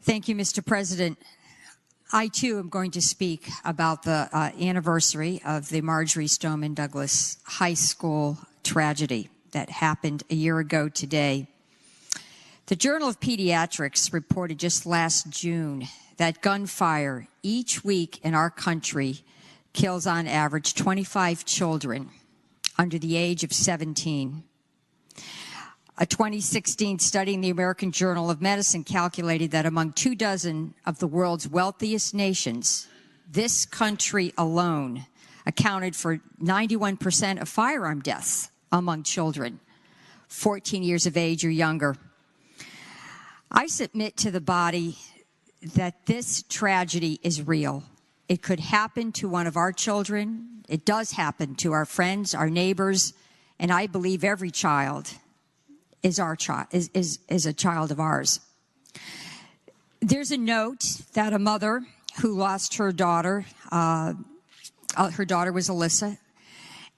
Thank you, Mr. President. I, too, am going to speak about the anniversary of the Marjory Stoneman Douglas High School tragedy that happened a year ago today. The Journal of Pediatrics reported just last June that gunfire each week in our country kills on average 25 children under the age of 17. A 2016 study in the American Journal of Medicine calculated that among 24 of the world's wealthiest nations, this country alone accounted for 91% of firearm deaths among children 14 years of age or younger. I submit to the body that this tragedy is real. It could happen to one of our children. It does happen to our friends, our neighbors, and I believe every child is a child of ours. There's a note that a mother who lost her daughter was Alyssa,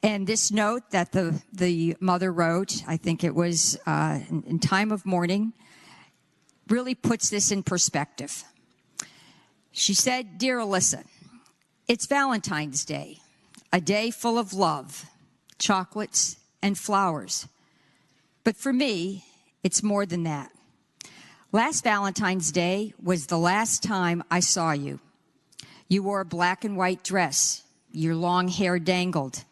and this note that the mother wrote, I think it was in time of mourning, really puts this in perspective. She said, "Dear Alyssa, it's Valentine's Day, a day full of love, chocolates, and flowers. But for me, it's more than that. Last Valentine's Day was the last time I saw you. You wore a black and white dress. Your long hair dangled.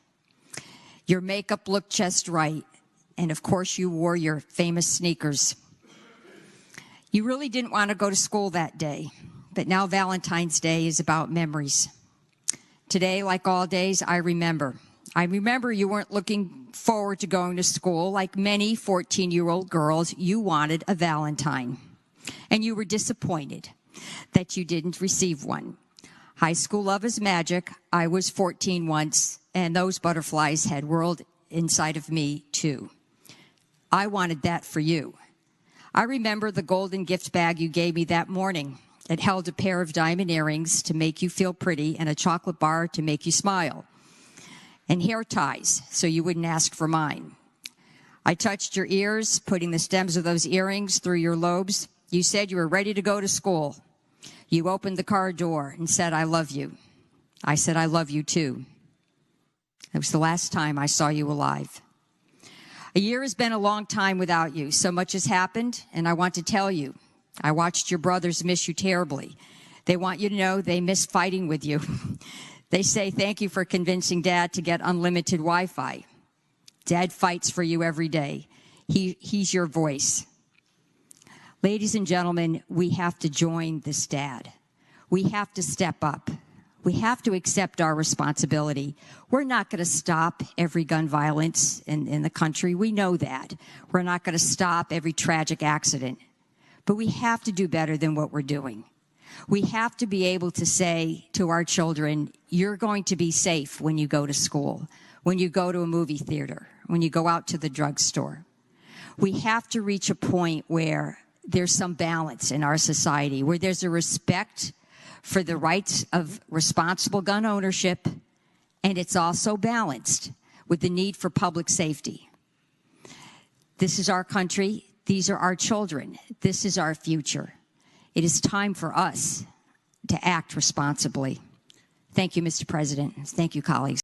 Your makeup looked just right. And of course, you wore your famous sneakers. You really didn't want to go to school that day, but now Valentine's Day is about memories. Today, like all days, I remember. I remember you weren't looking forward to going to school. Like many 14-year-old girls, you wanted a Valentine. And you were disappointed that you didn't receive one. High school love is magic. I was 14 once, and those butterflies had whirled inside of me, too. I wanted that for you. I remember the golden gift bag you gave me that morning. It held a pair of diamond earrings to make you feel pretty and a chocolate bar to make you smile, and hair ties so you wouldn't ask for mine. I touched your ears, putting the stems of those earrings through your lobes. You said you were ready to go to school. You opened the car door and said, "I love you." I said, "I love you too." It was the last time I saw you alive. A year has been a long time without you. So much has happened, and I want to tell you, I watched your brothers miss you terribly. They want you to know they miss fighting with you. They say, "Thank you for convincing Dad to get unlimited Wi-Fi." Dad fights for you every day. He's your voice. Ladies and gentlemen, we have to join this dad. We have to step up. We have to accept our responsibility. We're not going to stop every gun violence in the country. We know that. We're not going to stop every tragic accident. But we have to do better than what we're doing. We have to be able to say to our children, you're going to be safe when you go to school, when you go to a movie theater, when you go out to the drugstore. We have to reach a point where there's some balance in our society, where there's a respect for the rights of responsible gun ownership, and it's also balanced with the need for public safety. This is our country. These are our children. This is our future. It is time for us to act responsibly. Thank you, Mr. President. Thank you, colleagues.